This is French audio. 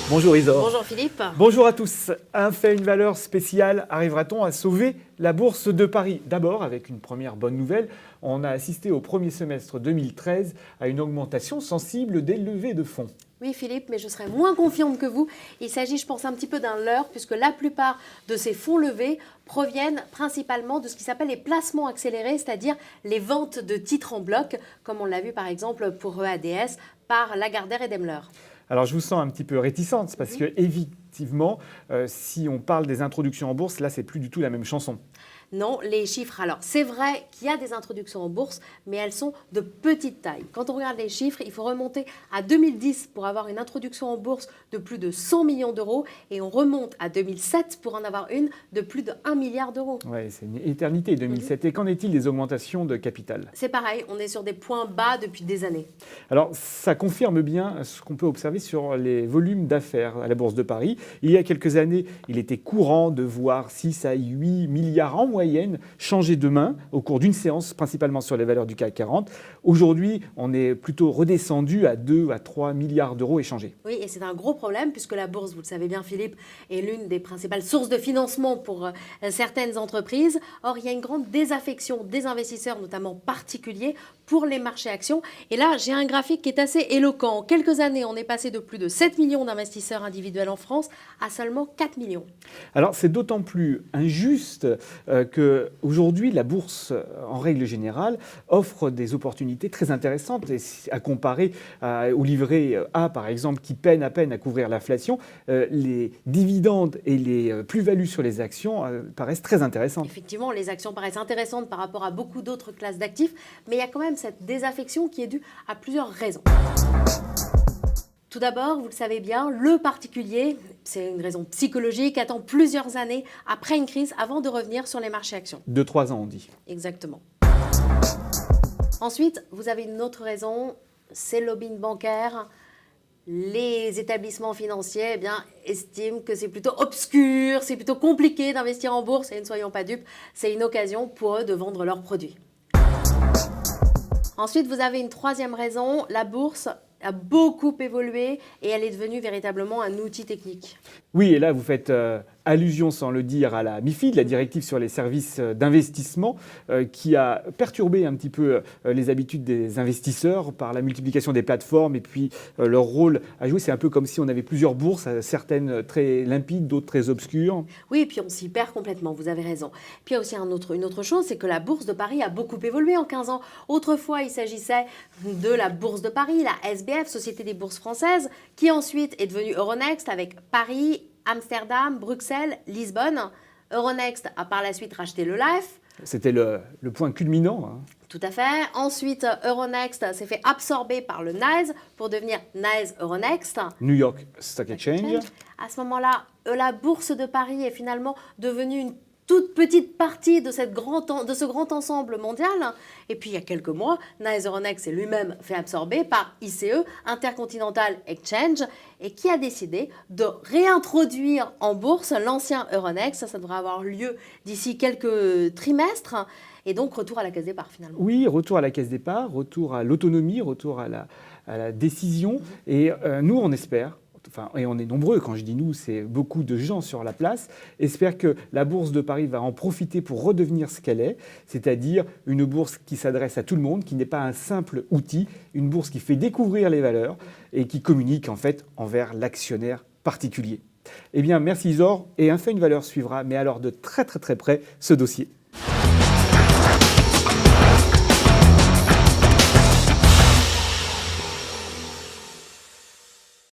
Bonjour Isor. Bonjour Philippe. Bonjour à tous. Un fait, une valeur spéciale. Arrivera-t-on à sauver la bourse de Paris? D'abord, avec une première bonne nouvelle, on a assisté au premier semestre 2013 à une augmentation sensible des levées de fonds. Oui Philippe, mais je serais moins confiante que vous. Il s'agit, je pense, un petit peu d'un leurre, puisque la plupart de ces fonds levés proviennent principalement de ce qui s'appelle les placements accélérés, c'est-à-dire les ventes de titres en bloc, comme on l'a vu par exemple pour EADS par Lagardère et Daimler. Alors je vous sens un petit peu réticente, parce que effectivement, si on parle des introductions en bourse, là c'est plus du tout la même chanson. Non, les chiffres, alors c'est vrai qu'il y a des introductions en bourse, mais elles sont de petite taille. Quand on regarde les chiffres, il faut remonter à 2010 pour avoir une introduction en bourse de plus de 100 millions d'euros et on remonte à 2007 pour en avoir une de plus de 1 milliard d'euros. Oui, c'est une éternité 2007. Et qu'en est-il des augmentations de capital? C'est pareil, on est sur des points bas depuis des années. Alors, ça confirme bien ce qu'on peut observer sur les volumes d'affaires à la Bourse de Paris. Il y a quelques années, il était courant de voir 6 à 8 milliards en moyenne changer de main au cours d'une séance, principalement sur les valeurs du CAC 40. Aujourd'hui, on est plutôt redescendu à 2 à 3 milliards d'euros échangés. Oui, et c'est un gros problème puisque la bourse, vous le savez bien Philippe, est l'une des principales sources de financement pour certaines entreprises. Or, il y a une grande désaffection des investisseurs, notamment particuliers, pour les marchés actions. Et là, j'ai un graphique qui est assez éloquent. En quelques années, on est passé de plus de 7 millions d'investisseurs individuels en France à seulement 4 millions. Alors, c'est d'autant plus injuste qu'aujourd'hui, la bourse, en règle générale, offre des opportunités très intéressantes. Et à comparer au livret A, par exemple, qui peine à peine à couvrir l'inflation, les dividendes et les plus-values sur les actions paraissent très intéressantes. Effectivement, les actions paraissent intéressantes par rapport à beaucoup d'autres classes d'actifs, mais il y a quand même cette désaffection qui est due à plusieurs raisons. Tout d'abord, vous le savez bien, le particulier, c'est une raison psychologique, attend plusieurs années après une crise avant de revenir sur les marchés actions. 2-3 ans, on dit. Exactement. Ensuite, vous avez une autre raison, c'est le lobbying bancaire. Les établissements financiers estiment que c'est plutôt obscur, c'est plutôt compliqué d'investir en bourse et ne soyons pas dupes, c'est une occasion pour eux de vendre leurs produits. Ensuite, vous avez une troisième raison, la bourse a beaucoup évolué et elle est devenue véritablement un outil technique. Oui, et là, vous faites allusion, sans le dire, à la MiFID, la directive sur les services d'investissement, qui a perturbé un petit peu les habitudes des investisseurs par la multiplication des plateformes et puis leur rôle à jouer. C'est un peu comme si on avait plusieurs bourses, certaines très limpides, d'autres très obscures. Oui, et puis on s'y perd complètement, vous avez raison. Puis il y a aussi une autre chose, c'est que la bourse de Paris a beaucoup évolué en 15 ans. Autrefois, il s'agissait de la bourse de Paris, la SBF, Société des bourses françaises, qui ensuite est devenue Euronext avec Paris, Amsterdam, Bruxelles, Lisbonne. Euronext a par la suite racheté le Life. C'était le point culminant. Hein. Tout à fait. Ensuite, Euronext s'est fait absorber par le NYSE pour devenir NYSE Euronext. New York Stock Exchange. À ce moment-là, la bourse de Paris est finalement devenue une toute petite partie de ce grand ensemble mondial. Et puis, il y a quelques mois, NYSE Euronext s'est lui-même fait absorber par ICE, Intercontinental Exchange, et qui a décidé de réintroduire en bourse l'ancien Euronext. Ça devrait avoir lieu d'ici quelques trimestres. Et donc, retour à la case départ, finalement. Oui, retour à la case départ, retour à l'autonomie, retour à la décision. Et nous, on espère, et on est nombreux, quand je dis nous, c'est beaucoup de gens sur la place, espèrent que la Bourse de Paris va en profiter pour redevenir ce qu'elle est, c'est-à-dire une bourse qui s'adresse à tout le monde, qui n'est pas un simple outil, une bourse qui fait découvrir les valeurs et qui communique en fait envers l'actionnaire particulier. Eh bien, merci Isor, et un fait, une valeur suivra, mais alors de très très très près ce dossier.